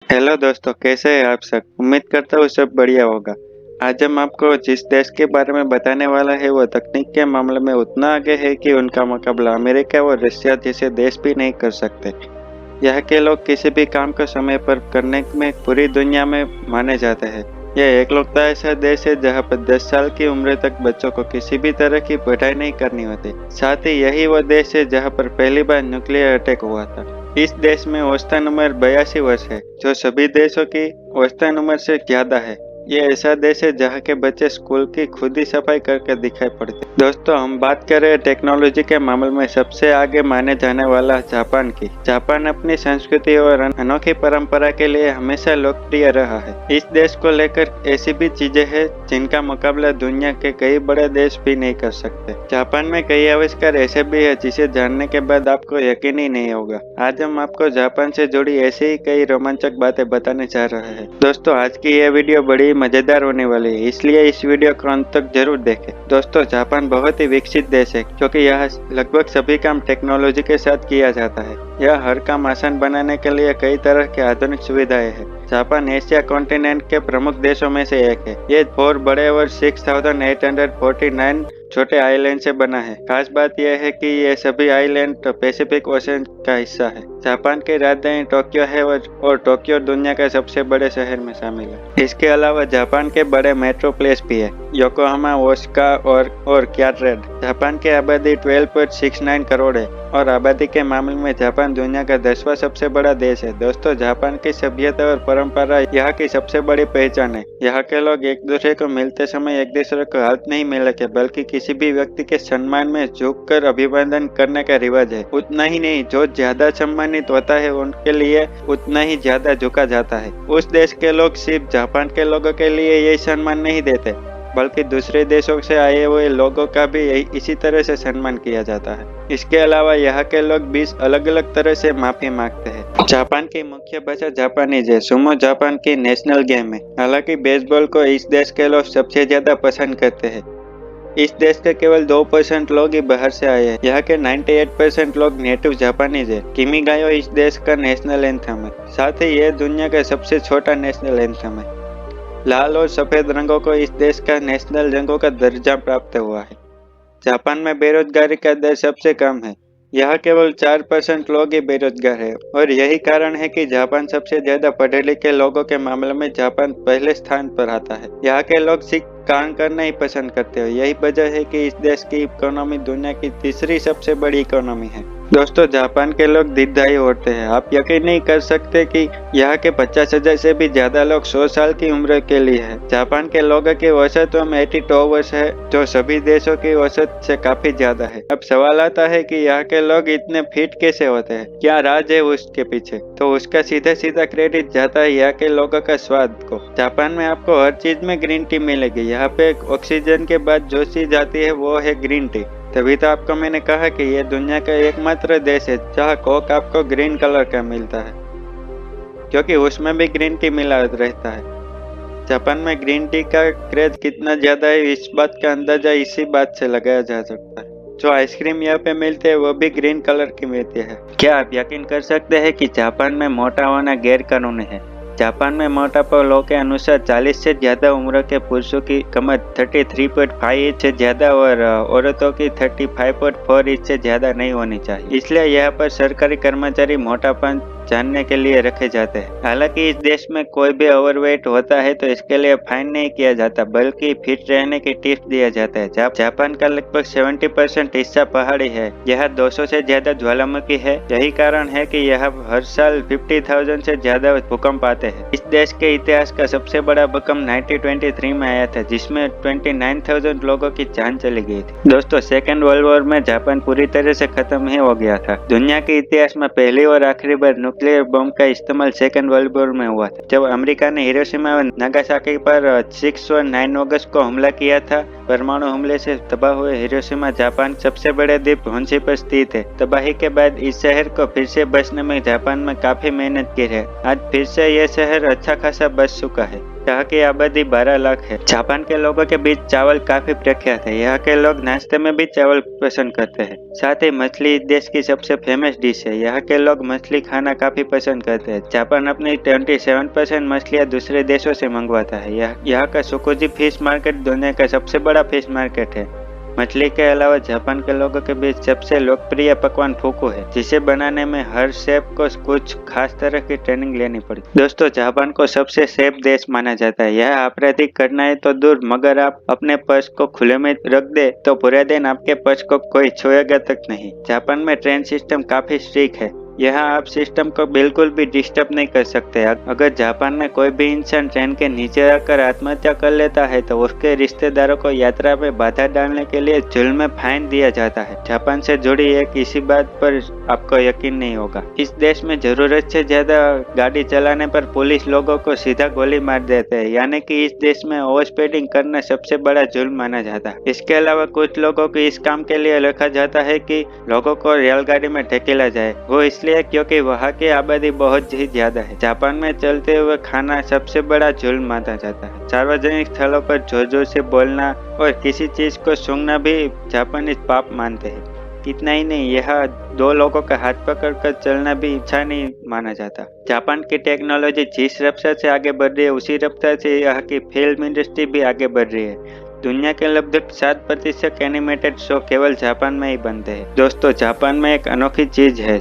Hello दोस्तों, कैसे हैं आप सब। उम्मीद करता हूँ सब बढ़िया होगा। आज हम आपको जिस देश के बारे में बताने वाला है वो तकनीक के मामले में उतना आगे है कि उनका मुकाबला अमेरिका और रशिया जैसे देश भी नहीं कर सकते। यहाँ के लोग किसी भी काम को समय पर करने में पूरी दुनिया में माने जाते हैं। यह एकलौता ऐसा देश है जहाँ पर 10 साल की उम्र तक बच्चों को किसी भी तरह की पढ़ाई नहीं करनी होती। साथ ही यही वो देश है जहाँ पर पहली बार न्यूक्लियर अटैक हुआ था। इस देश में औसतन उम्र 82 वर्ष है, जो सभी देशों की औसतन उम्र से ज्यादा है। ये ऐसा देश है जहाँ के बच्चे स्कूल की खुद ही सफाई करके दिखाई पड़ते। दोस्तों, हम बात कर रहे हैं टेक्नोलॉजी के मामले में सबसे आगे माने जाने वाला जापान की। जापान अपनी संस्कृति और अनोखी परंपरा के लिए हमेशा लोकप्रिय रहा है। इस देश को लेकर ऐसी भी चीजें हैं जिनका मुकाबला दुनिया के कई बड़े देश भी नहीं कर सकते। जापान में कई आविष्कार ऐसे भी है जिसे जानने के बाद आपको यकीन ही नहीं होगा। आज हम आपको जापान से जुड़ी ऐसी ही कई रोमांचक बातें बताने जा रहे हैं। दोस्तों, आज की यह वीडियो बड़ी मजेदार होने वाली है, इसलिए इस वीडियो को अंत तक जरूर देखें। दोस्तों, जापान बहुत ही विकसित देश है क्योंकि यहाँ लगभग सभी काम टेक्नोलॉजी के साथ किया जाता है। यह हर काम आसान बनाने के लिए कई तरह की आधुनिक सुविधाएं हैं। जापान एशिया कॉन्टिनेंट के प्रमुख देशों में से एक है। ये 4 बड़े और 6849 छोटे आइलैंड से बना है। खास बात यह है कि ये सभी आइलैंड पैसिफिक ओशन का हिस्सा है। जापान की राजधानी टोक्यो है और टोक्यो दुनिया के सबसे बड़े शहर में शामिल है। इसके अलावा जापान के बड़े मेट्रो प्लेस भी है, योकोहामा, ओसाका और क्योटो। जापान की आबादी 12.69 करोड़ है और आबादी के मामले में जापान दुनिया का 10वां सबसे बड़ा देश है। दोस्तों, जापान की सभ्यता और परंपरा यहाँ की सबसे बड़ी पहचान है। यहाँ के लोग एक दूसरे को मिलते समय एक दूसरे को हाथ नहीं मिलाते, बल्कि किसी भी व्यक्ति के सम्मान में झुककर अभिवादन करने का रिवाज है। उतना ही नहीं, जो ज्यादा सम्मानित होता है उनके लिए उतना ही ज्यादा झुका जाता है। उस देश के लोग सिर्फ जापान के लोगों के लिए यही सम्मान नहीं देते, बल्कि दूसरे देशों से आए हुए लोगों का भी इसी तरह से सम्मान किया जाता है। इसके अलावा यहाँ के लोग 20 अलग अलग तरह से माफी मांगते हैं। जापान की मुख्य भाषा जापानीज है। सुमो जापान की नेशनल गेम है। हालांकि बेसबॉल को इस देश के लोग सबसे ज्यादा पसंद करते हैं। इस देश के केवल 2% लोग ही बाहर से आए हैं। यहाँ के 98% लोग नेटिव जापानीज है। किमी गायो इस देश का नेशनल एंथम है। साथ ही यह दुनिया का सबसे छोटा नेशनल एंथम है। लाल और सफेद रंगों को इस देश का नेशनल रंगों का दर्जा प्राप्त हुआ है। जापान में बेरोजगारी का दर सबसे कम है। यहाँ केवल 4% लोग ही बेरोजगार है और यही कारण है कि जापान सबसे ज्यादा पढ़े लिखे लोगों के मामले में जापान पहले स्थान पर आता है। यहाँ के लोग सिर्फ काम करना ही पसंद करते हैं। यही वजह है कि इस देश की इकोनॉमी दुनिया की तीसरी सबसे बड़ी इकोनॉमी है। दोस्तों, जापान के लोग दीर्घायु होते हैं। आप यकीन नहीं कर सकते कि यहाँ के 50,000 से भी ज्यादा लोग 100 साल की उम्र के लिए है। जापान के लोगों की औसत उम्र 82 वर्ष है, जो सभी देशों की औसत से काफी ज्यादा है। अब सवाल आता है कि यहाँ के लोग इतने फिट कैसे होते हैं, क्या राज है उसके पीछे? तो उसका सीधा सीधा क्रेडिट जाता है यहाँ के लोगों का स्वाद को। जापान में आपको हर चीज में ग्रीन टी मिलेगी। यहाँ पे ऑक्सीजन के बाद जो चीज आती है वो है ग्रीन टी। तभी तो आपको मैंने कहा कि यह दुनिया का एकमात्र देश है जहाँ कोक आपको ग्रीन कलर का मिलता है, क्योंकि उसमें भी ग्रीन टी मिला रहता है। जापान में ग्रीन टी का क्रेज कितना ज्यादा है, इस बात का अंदाजा इसी बात से लगाया जा सकता है। जो आइसक्रीम यहाँ पे मिलते हैं वो भी ग्रीन कलर की मिलती है। क्या आप यकीन कर सकते हैं कि जापान में मोटा होना गैर कानूनी है? जापान में मोटापा लॉ के अनुसार 40 से ज्यादा उम्र के पुरुषों की कमर 33.5 इंच से ज्यादा और औरतों की 35.4 इंच से ज्यादा नहीं होनी चाहिए। इसलिए यहाँ पर सरकारी कर्मचारी मोटापन जानने के लिए रखे जाते हैं। हालांकि इस देश में कोई भी ओवरवेट होता है तो इसके लिए फाइन नहीं किया जाता, बल्कि फिट रहने की टिप्स दिया जाता है। जापान का लगभग 70% हिस्सा पहाड़ी है। यह 200 से ज्यादा ज्वालामुखी है। यही कारण है कि यहाँ हर साल 50,000 से ज्यादा भूकंप आते हैं। इस देश के इतिहास का सबसे बड़ा भूकंप 1923 में आया था, जिसमें 29,000 लोगों की जान चली गई थी। दोस्तों, सेकेंड वर्ल्ड वॉर में जापान पूरी तरह से खत्म ही हो गया था। दुनिया के इतिहास में पहली और आखिरी बार न्यूक्लियर बम का इस्तेमाल सेकेंड वर्ल्ड वॉर में हुआ था, जब अमेरिका ने हिरोशिमा और नागासाकी पर 6 और 9 अगस्त को हमला किया था। परमाणु हमले से तबाह हुए हिरोशिमा जापान सबसे बड़े द्वीप होन्शु पर स्थित है। तबाही के बाद इस शहर को फिर से बसने में जापान में काफी मेहनत की है। आज फिर से यह शहर अच्छा खासा बच चुका है। यहाँ की आबादी 12 लाख है। जापान के लोगों के बीच चावल काफी प्रख्यात है। यहाँ के लोग नाश्ते में भी चावल पसंद करते हैं। साथ ही मछली इस देश की सबसे फेमस डिश है। यहाँ के लोग मछली खाना काफी पसंद करते हैं। जापान अपनी 27% मछलियाँ दूसरे देशों से मंगवाता है। यहाँ का सुकुजी फिश मार्केट दुनिया का सबसे बड़ा फिश मार्केट है। मछली के अलावा जापान के लोगों के बीच सबसे लोकप्रिय पकवान फुकू है, जिसे बनाने में हर शेफ को कुछ खास तरह की ट्रेनिंग लेनी पड़ी। दोस्तों, जापान को सबसे सेफ देश माना जाता है। यह आपराधिक घटनाएं तो दूर, मगर आप अपने पर्स को खुले में रख दे तो पूरे दिन आपके पर्स को कोई छुएगा तक नहीं। जापान में ट्रेन सिस्टम काफी स्ट्रिक्ट है। यहाँ आप सिस्टम को बिल्कुल भी डिस्टर्ब नहीं कर सकते। अगर जापान में कोई भी इंसान ट्रेन के नीचे आकर आत्महत्या कर लेता है तो उसके रिश्तेदारों को यात्रा में बाधा डालने के लिए जेल में फाइन दिया जाता है। जापान से जुड़ी एक इसी बात पर आपको यकीन नहीं होगा। इस देश में जरूरत से ज्यादा गाड़ी चलाने पर पुलिस लोगों को सीधा गोली मार देते हैं, यानी कि इस देश में ओवर स्पीडिंग करना सबसे बड़ा जुल्म माना जाता है। इसके अलावा कुछ लोगों को इस काम के लिए रखा जाता है कि लोगों को रेलगाड़ी में ढकेला जाए, वो इसलिए क्योंकि वहाँ की आबादी बहुत ही ज्यादा है। जापान में चलते हुए खाना सबसे बड़ा जुल्म माना जाता है। सार्वजनिक स्थलों पर जोर जोर से बोलना और किसी चीज को सूंघना भी जापानी पाप मानते हैं। इतना ही नहीं, यह दो लोगों का हाथ पकड़कर चलना भी अच्छा नहीं माना जाता। जापान की टेक्नोलॉजी जिस रफ्तार से आगे बढ़ रही है, उसी रफ्तार से यहाँ की फिल्म इंडस्ट्री भी आगे बढ़ रही है। दुनिया के लगभग 7% एनिमेटेड शो केवल जापान में ही बनते हैं। दोस्तों, जापान में एक अनोखी चीज है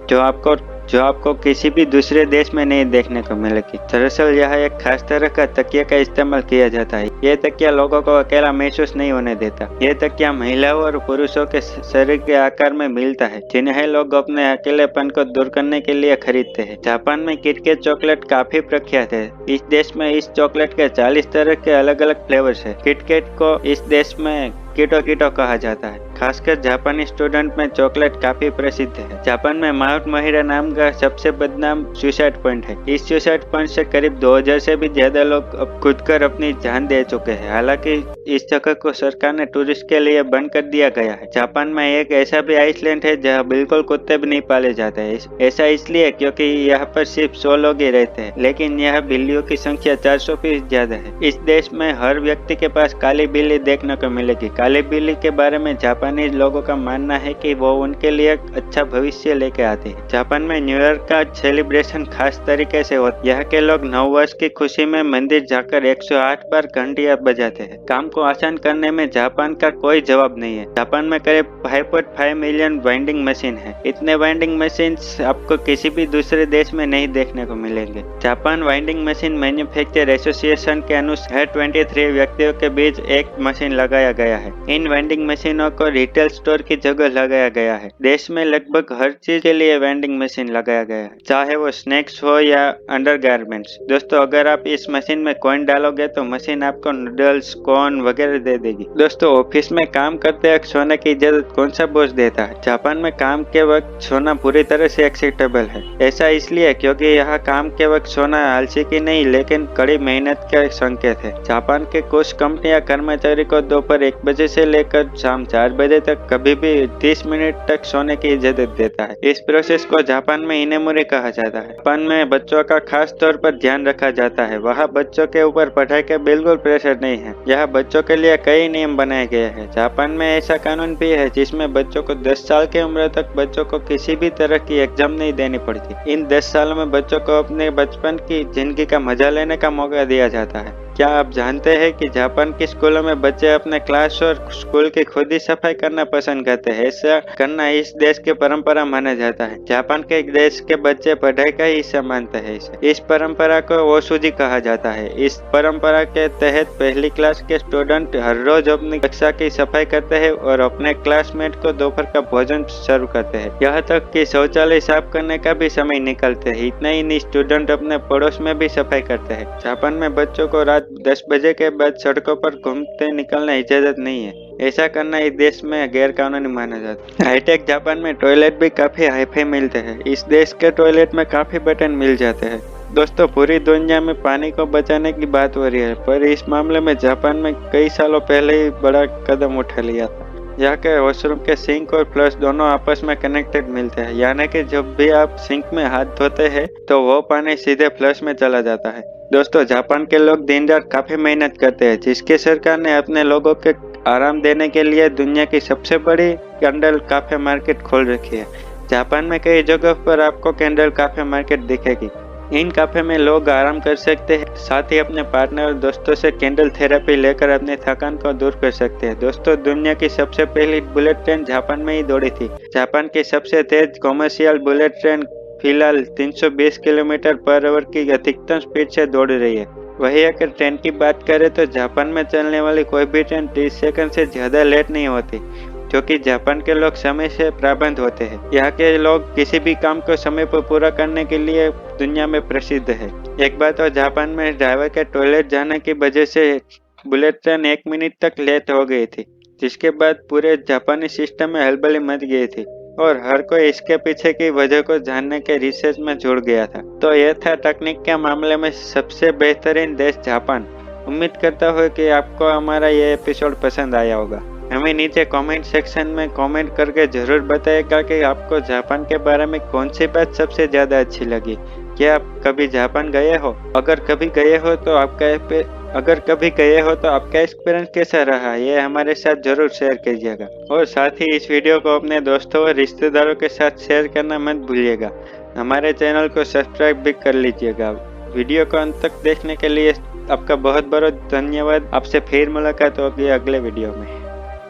जो आपको किसी भी दूसरे देश में नहीं देखने को मिलेगी। दरअसल यह एक खास तरह का तकिया का इस्तेमाल किया जाता है। ये तकिया लोगों को अकेला महसूस नहीं होने देता। ये तकिया महिलाओं और पुरुषों के शरीर के आकार में मिलता है, जिन्हें लोग अपने अकेलेपन को दूर करने के लिए खरीदते हैं। जापान में किटकैट चॉकलेट काफी प्रख्यात है। इस देश में इस चॉकलेट के 40 तरह के अलग अलग फ्लेवर्स है। किटकैट को इस देश में कीटो कीटो कहा जाता है। खासकर जापानी स्टूडेंट में चॉकलेट काफी प्रसिद्ध है। जापान में माउंट महिरा नाम का सबसे बदनाम सुसाइड पॉइंट है। इस सुसाइड पॉइंट से करीब 2000 से भी ज्यादा लोग अब खुद कर अपनी जान दे चुके हैं। हालांकि इस जगह को सरकार ने टूरिस्ट के लिए बंद कर दिया गया है। जापान में एक ऐसा भी आइसलैंड है जहाँ बिल्कुल कुत्ते भी नहीं पाले जाते हैं। ऐसा इसलिए क्योंकि यहाँ पर सिर्फ 100 लोग ही रहते हैं, लेकिन यहाँ बिल्लियों की संख्या 400 से ज्यादा है। इस देश में हर व्यक्ति के पास काली बिल्ली देखने को मिलेगी। काली बिल्ली के बारे में जापानी लोगों का मानना है कि वो उनके लिए अच्छा भविष्य लेके आते हैं। जापान में न्यू ईयर का सेलिब्रेशन खास तरीके से होता है। यहाँ के लोग नव वर्ष की खुशी में मंदिर जाकर 108 बार घंटियां बजाते हैं। काम को आसान करने में जापान का कोई जवाब नहीं है। जापान में करीब 5.5 मिलियन वाइंडिंग मशीन है। इतने वाइंडिंग मशीन आपको किसी भी दूसरे देश में नहीं देखने को मिलेंगे। Japan winding machine manufacture association के अनुसार 23 व्यक्तियों के बीच एक मशीन लगाया गया है। इन वेंडिंग मशीनों को रिटेल स्टोर की जगह लगाया गया है। देश में लगभग हर चीज के लिए वेंडिंग मशीन लगाया गया है, चाहे वो स्नैक्स हो या अंडरगारमेंट्स। दोस्तों, अगर आप इस मशीन में कॉइन डालोगे तो मशीन आपको नूडल्स, कॉर्न वगैरह दे देगी। दोस्तों, ऑफिस में काम करते वक्त सोने की इजाजत कौन सा बॉस देता है? जापान में काम के वक्त सोना पूरी तरह से एक्सेप्टेबल है। ऐसा इसलिए क्योंकि यहाँ काम के वक्त सोना आलसी की नहीं, लेकिन कड़ी मेहनत का संकेत है। जापान के कुछ कंपनियां कर्मचारी को दोपहर 1 बजे से लेकर शाम 4 बजे तक कभी भी 30 मिनट तक सोने की इजाजत देता है। इस प्रोसेस को जापान में इनेमुरी कहा जाता है। जापान में बच्चों का खास तौर पर ध्यान रखा जाता है। वहाँ बच्चों के ऊपर पढ़ाई का बिल्कुल प्रेशर नहीं है। यहाँ बच्चों के लिए कई नियम बनाए गए हैं। जापान में ऐसा कानून भी है जिसमें बच्चों को 10 साल की उम्र तक बच्चों को किसी भी तरह की एग्जाम नहीं देनी पड़ती। इन 10 सालों में बच्चों को अपने बचपन की जिंदगी का मजा लेने का मौका दिया जाता है। क्या आप जानते हैं कि जापान के स्कूलों में बच्चे अपने क्लास और स्कूल की खुद ही सफाई करना पसंद करते हैं? ऐसा करना इस देश की परंपरा माना जाता है। जापान के देश के बच्चे पढ़ाई का ही हिस्सा मानते हैं। इस परंपरा को ओशुजी कहा जाता है। इस परंपरा के तहत पहली क्लास के स्टूडेंट हर रोज अपनी कक्षा की सफाई करते हैं और अपने क्लासमेट को दोपहर का भोजन सर्व करते हैं। यहाँ तक कि शौचालय साफ करने का भी समय निकलते हैं। इतना ही नहीं, स्टूडेंट अपने पड़ोस में भी सफाई करते हैं। जापान में बच्चों को रात 10 बजे के बाद सड़कों पर घूमते निकलना इजाजत नहीं है। ऐसा करना इस देश में गैर कानूनी माना जाता है। हाईटेक जापान में टॉयलेट भी काफी हाईफाई मिलते हैं। इस देश के टॉयलेट में काफी बटन मिल जाते हैं। दोस्तों, पूरी दुनिया में पानी को बचाने की बात हो रही है, पर इस मामले में जापान में कई सालों पहले ही बड़ा कदम उठा लिया था। यहाँ के वॉशरूम के सिंक और फ्लश दोनों आपस में कनेक्टेड मिलते हैं, यानी कि जब भी आप सिंक में हाथ धोते हैं तो वो पानी सीधे फ्लश में चला जाता है। दोस्तों, जापान के लोग दिन रात काफी मेहनत करते हैं, जिसकी सरकार ने अपने लोगों के आराम देने के लिए दुनिया की सबसे बड़ी कैंडल काफे मार्केट खोल रखी है। जापान में कई जगह पर आपको कैंडल काफे मार्केट दिखेगी। इन काफे में लोग आराम कर सकते हैं, साथ ही अपने पार्टनर और दोस्तों से कैंडल थेरेपी लेकर अपनी थकान को दूर कर सकते हैं। दोस्तों, दुनिया की सबसे पहली बुलेट ट्रेन जापान में ही दौड़ी थी। जापान की सबसे तेज कॉमर्शियल बुलेट ट्रेन फिलहाल 320 किलोमीटर पर आवर की अधिकतम स्पीड से दौड़ रही है। वहीं अगर ट्रेन की बात करें तो जापान में चलने वाली कोई भी ट्रेन 30 सेकंड से ज्यादा लेट नहीं होती, क्योंकि जापान के लोग समय से पाबंद होते हैं। यहाँ के लोग किसी भी काम को समय पर पूरा करने के लिए दुनिया में प्रसिद्ध है। एक बार तो जापान में ड्राइवर के टॉयलेट जाने की वजह से बुलेट ट्रेन 1 मिनट तक लेट हो गई थी, जिसके बाद पूरे जापानी सिस्टम में हलचल मच गई थी और हर कोई इसके पीछे की वजह को जानने के रिसर्च में जुड़ गया था। तो यह था तकनीक के मामले में सबसे बेहतरीन देश जापान। उम्मीद करता हूँ कि आपको हमारा ये एपिसोड पसंद आया होगा। हमें नीचे कमेंट सेक्शन में कमेंट करके जरूर बताइएगा कि आपको जापान के बारे में कौन सी बात सबसे ज्यादा अच्छी लगी। क्या आप कभी जापान गए हो? अगर कभी गए हो तो आपका एक्सपीरियंस कैसा रहा, ये हमारे साथ जरूर शेयर कीजिएगा। और साथ ही इस वीडियो को अपने दोस्तों और रिश्तेदारों के साथ शेयर करना मत भूलिएगा। हमारे चैनल को सब्सक्राइब भी कर लीजिएगा। वीडियो को अंत तक देखने के लिए आपका बहुत बहुत धन्यवाद। आपसे फिर मुलाकात होगी अगले वीडियो में।